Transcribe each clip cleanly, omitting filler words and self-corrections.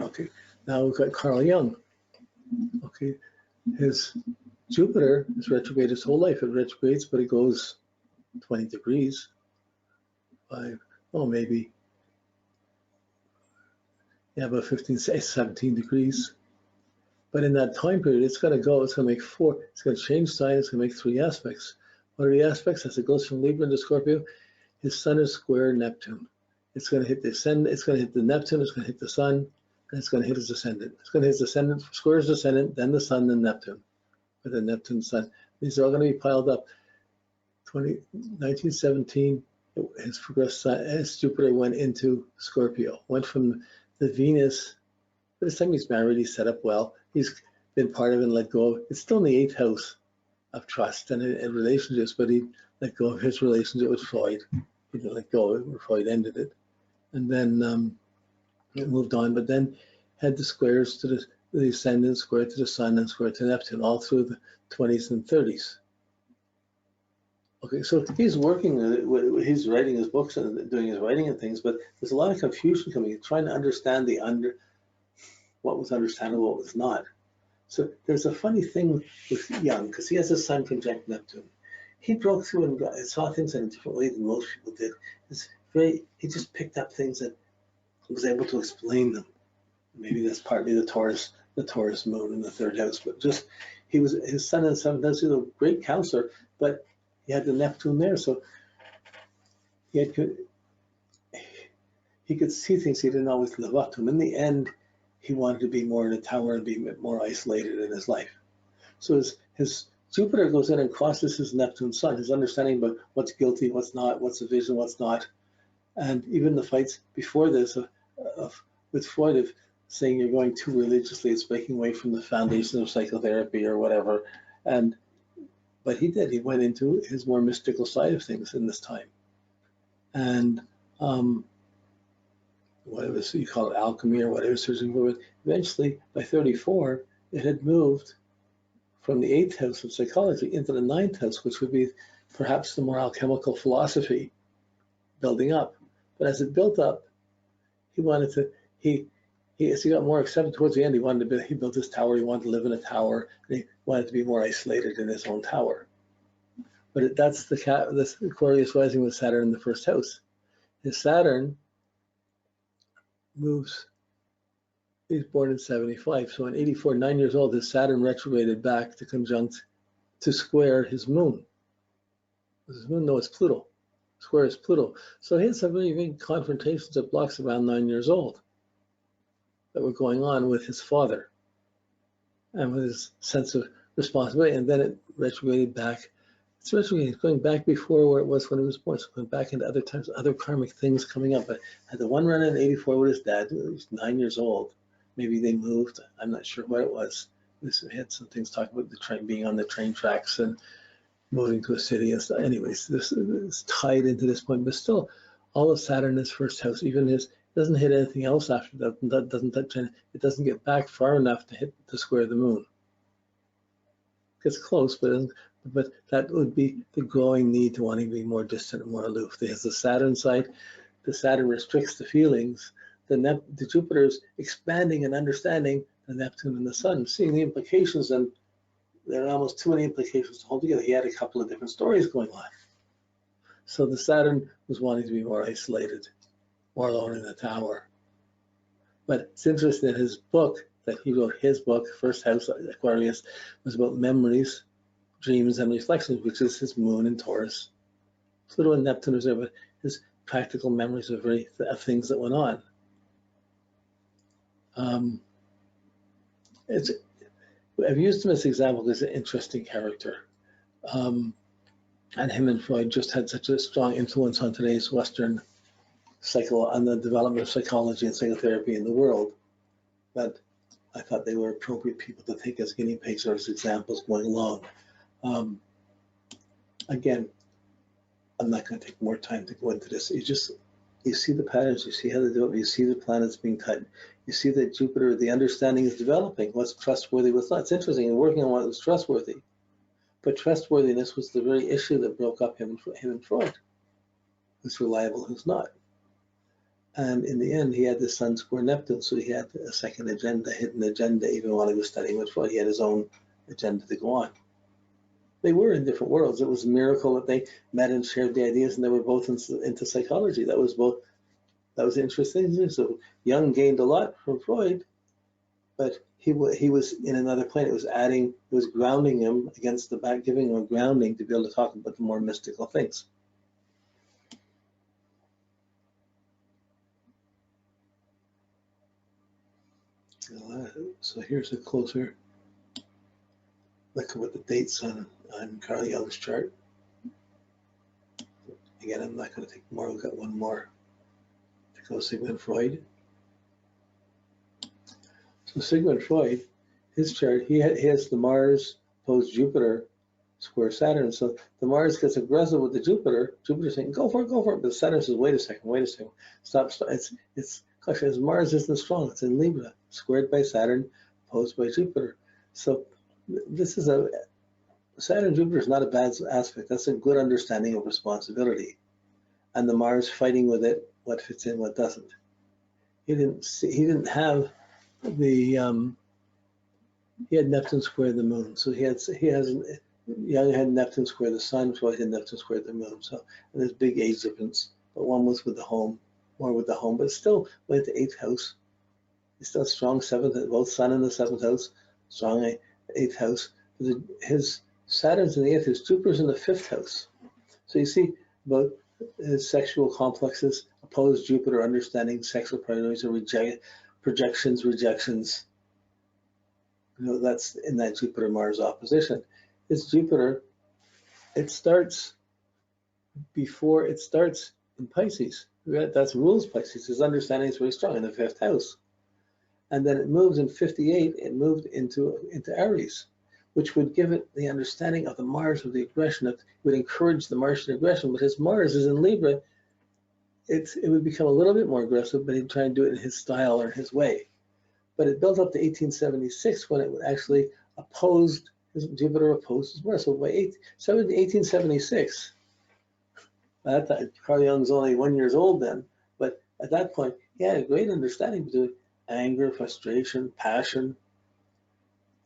Okay, now we've got Carl Jung. Okay, his Jupiter is retrograde his whole life. It retrogrades, but it goes 20 degrees, maybe, yeah, about 15, 17 degrees. But in that time period, it's going to make it's going to change sign, it's going to make 3 aspects. What are the aspects? As it goes from Libra into Scorpio, his sun is square Neptune. It's going to hit the ascendant, it's going to hit the Neptune, it's going to hit the sun, and it's going to hit his ascendant. It's going to hit his ascendant, square his ascendant, then the sun, then Neptune, or the Neptune sun. These are all going to be piled up. 1917, his Jupiter went into Scorpio, went from the Venus. By the time he's married, he's set up well. He's been part of it and let go of. It's still in the 8th house of trust and relationships, but he let go of his relationship with Freud. He didn't let go of it, where Freud ended it. And then it moved on, but then had the squares to the ascendant, square to the sun, and square to Neptune, all through the 20s and 30s. Okay, so he's working, he's writing his books and doing his writing and things, but there's a lot of confusion coming, trying to understand what was understandable, what was not. So there's a funny thing with Jung, because he has a sun conjunct Neptune. He broke through and saw things in a different way than most people did. He just picked up things that was able to explain them. Maybe that's partly the Taurus moon in the 3rd house, but just his sun in the 7th house. He was a great counselor, but he had the Neptune there, so he could see things he didn't always live up to them. In the end, he wanted to be more in a tower and be more isolated in his life. So his Jupiter goes in and crosses his Neptune sun, his understanding about what's guilty, what's not, what's a vision, what's not. And even the fights before this with Freud of saying you're going too religiously, it's breaking away from the foundations of psychotherapy or whatever. But he went into his more mystical side of things in this time. And whatever you call it, alchemy or whatever, searching for it. Eventually, by 34, it had moved from the 8th house of psychology into the 9th house, which would be perhaps the more alchemical philosophy building up. But as it built up, as he got more accepted towards the end, he built his tower, he wanted to live in a tower, and he wanted to be more isolated in his own tower. But that's the Aquarius rising with Saturn in the 1st house. His Saturn moves, he's born in 75, so in 84, 9 years old, his Saturn retrograded back to square his moon. His moon, no, it's Pluto. Square is Pluto. So he had some very big confrontations at blocks around 9 years old that were going on with his father and with his sense of responsibility. And then it retrograded back. It's retrograding, going back before where it was when he was born. So going back into other times, other karmic things coming up. But had the one run in 84 with his dad, he was 9 years old. Maybe they moved. I'm not sure what it was. We had some things talking about the train, being on the train tracks and moving to a city and stuff. Anyways, this is tied into this point, but still, all of Saturn is 1st house. Even doesn't hit anything else after that. That doesn't touch it. It doesn't get back far enough to square the moon. It gets close, but that would be the growing need to wanting to be more distant and more aloof. There's the Saturn side. The Saturn restricts the feelings. The Jupiter is expanding and understanding the Neptune and the Sun, seeing the implications, and there are almost too many implications to hold together. He had a couple of different stories going on. So the Saturn was wanting to be more isolated, more alone in the tower. But it's interesting that his book, that he wrote, his book, 1st house, Aquarius, was about memories, dreams, and reflections, which is his moon in Taurus. Pluto and Neptune is there, but his practical memories of things that went on. I've used him as an example because he's an interesting character. And him and Freud just had such a strong influence on today's Western on the development of psychology and psychotherapy in the world, that I thought they were appropriate people to take as guinea pigs or as examples going along. Again, I'm not going to take more time to go into this. You see the patterns, you see how they do it, you see the planets being cut, you see that Jupiter, the understanding is developing, what's trustworthy, what's not. It's interesting, and working on what was trustworthy. But trustworthiness was the very issue that broke up him and Freud. Who's reliable, who's not. And in the end, he had the Sun square Neptune, so he had a second agenda, hidden agenda, even while he was studying with Freud. He had his own agenda to go on. They were in different worlds. It was a miracle that they met and shared the ideas, and they were both into psychology. That was interesting. So Jung gained a lot from Freud, but he was in another plane. It was grounding him against the back, giving him a grounding to be able to talk about the more mystical things. So here's a closer look at what the dates on Carl Jung's chart. Again, I'm not going to take more. We've got one more to go. Sigmund Freud. So Sigmund Freud, his chart, he has the Mars opposed Jupiter square Saturn. So the Mars gets aggressive with the Jupiter. Jupiter's saying, go for it, go for it. But Saturn says, wait a second, stop. Gosh, as Mars isn't strong. It's in Libra, squared by Saturn, opposed by Jupiter. So this is Saturn Jupiter is not a bad aspect. That's a good understanding of responsibility. And the Mars fighting with it, what fits in, what doesn't. He didn't have he had Neptune square the moon. So Young had Neptune square the sun, Freud had Neptune square the moon. So and there's big age difference. But one was with the home, more with the home, but still went to 8th house. He's still strong 7th, both sun in the 7th house, strong 8th house. His Saturn's in the 8th house, Jupiter's in the 5th house. So you see about his sexual complexes, opposed Jupiter, understanding sexual priorities or projections, rejections. That's in that Jupiter-Mars opposition. It's Jupiter, it starts in Pisces. That's rules Pisces. His understanding is very strong in the 5th house. And then it moves in 58, it moved into Aries, which would give it the understanding of the Mars of the aggression. It would encourage the Martian aggression, but his Mars is in Libra. It would become a little bit more aggressive, but he'd try and do it in his style or his way. But it built up to 1876 when it actually Jupiter opposed his Mars. So by 1876, at that time, Carl Jung's only 1 year old then, but at that point, he had a great understanding between anger, frustration, passion.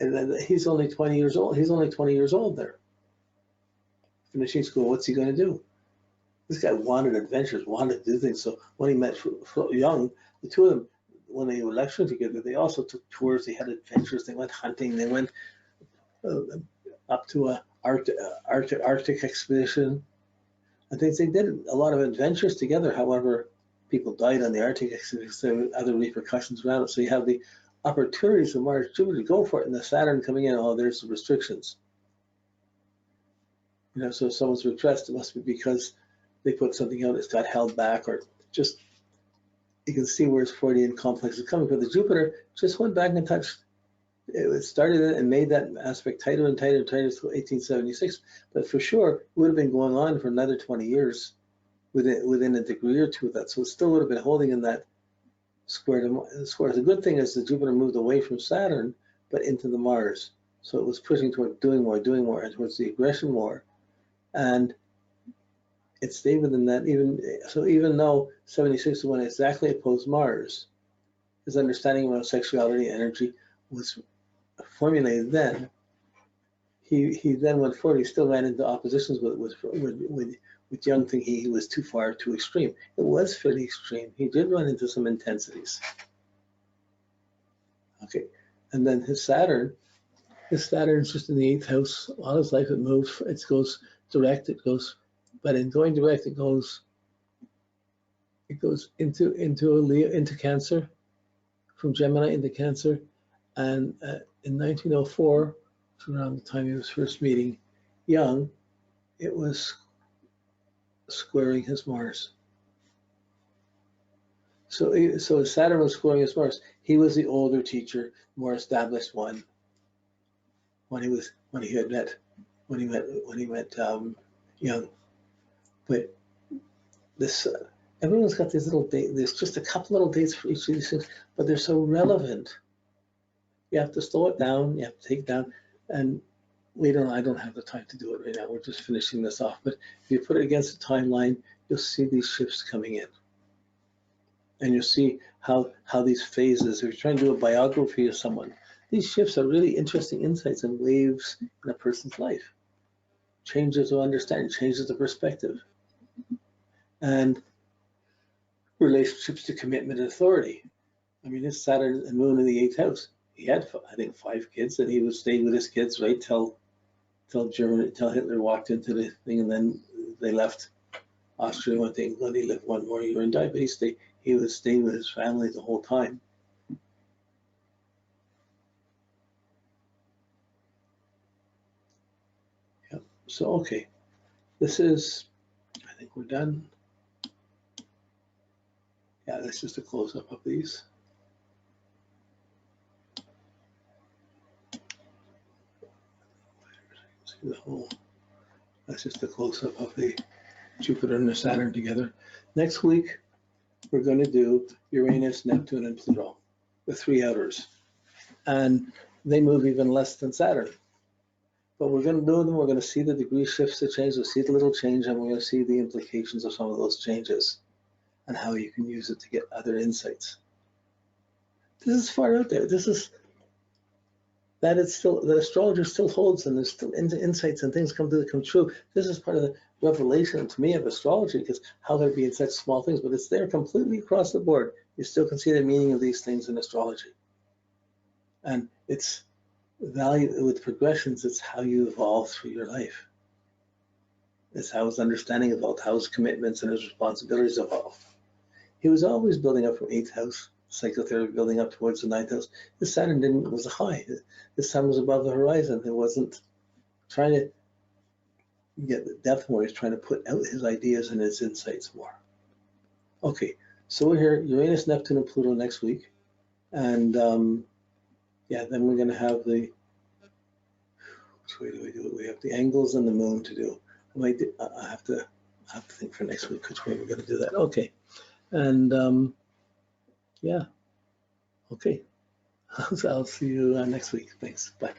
And then he's only 20 years old. He's only 20 years old there. Finishing school, what's he going to do? This guy wanted adventures, wanted to do things. So when he met Jung, the two of them, when they were lecturing together, they also took tours. They had adventures. They went hunting. They went up to an Arctic expedition. I think they did a lot of adventures together. However, people died on the Arctic expedition. There were other repercussions around it. So you have the opportunities of Mars, Jupiter, go for it, and the Saturn coming in. Oh, there's the restrictions. So if someone's repressed, it must be because they put something out that's got held back, or just you can see where his Freudian complex is coming. But the Jupiter just went back and touched. It started and made that aspect tighter and tighter and tighter until 1876. But for sure, it would have been going on for another 20 years within a degree or two of that. So it still would have been holding in that square. The good thing is that Jupiter moved away from Saturn, but into the Mars. So it was pushing toward doing more, and towards the aggression more. And it stayed within that. Even though 76 is when exactly opposed Mars, his understanding about sexuality and energy was formulated then. He then went forward. He still ran into oppositions with Jung, thinking he was too far, too extreme. It was fairly extreme. He did run into some intensities. Okay, and then his Saturn's just in the 8th house. All his life it moves. It goes direct. But in going direct, it goes into Cancer, from Gemini into Cancer, and in 1904, around the time he was first meeting Jung, it was squaring his Mars. So Saturn was squaring his Mars. He was the older teacher, more established one. When he met Jung. But this everyone's got these little dates. There's just a couple little dates for each of these things, but they're so relevant. You have to slow it down. You have to take it down, and I don't have the time to do it right now. We're just finishing this off. But if you put it against the timeline, you'll see these shifts coming in. And you see how these phases, if you're trying to do a biography of someone, these shifts are really interesting insights and waves in a person's life. Changes of understanding, changes of perspective. And relationships to commitment and authority. I mean, his Saturn and Moon in the 8th house. He had, I think, 5 kids, and he would stay with his kids right till Hitler walked into the thing, and then they left Austria, went to England. He lived 1 more year and died, but he would stay with his family the whole time. Yep. So okay, this is. I think we're done. Yeah, that's just a close-up of these. See the whole. That's just a close-up of the Jupiter and the Saturn together. Next week, we're going to do Uranus, Neptune, and Pluto, the 3 outers. And they move even less than Saturn. But we're going to do them. We're going to see the degree shifts that change. We'll see the little change, and we're going to see the implications of some of those changes and how you can use it to get other insights. This is far out there. This is that it's still, the astrologer still holds, and there's still insights and things come true. This is part of the revelation to me of astrology, because how they're being such small things, but it's there completely across the board. You still can see the meaning of these things in astrology. And it's value with progressions, it's how you evolve through your life. It's how his understanding evolved, how his commitments and his responsibilities evolved. He was always building up from 8th house, psychotherapy, building up towards the 9th house. His Saturn was high. His sun was above the horizon. It wasn't trying to get the depth more. He's trying to put out his ideas and his insights more. Okay, so we're here, Uranus, Neptune, and Pluto next week. And yeah, then we're going to have the, which way do we do it? We have the angles and the moon to do. I have to think for next week which way we're going to do that. Okay, and yeah, okay. I'll see you next week. Thanks. Bye.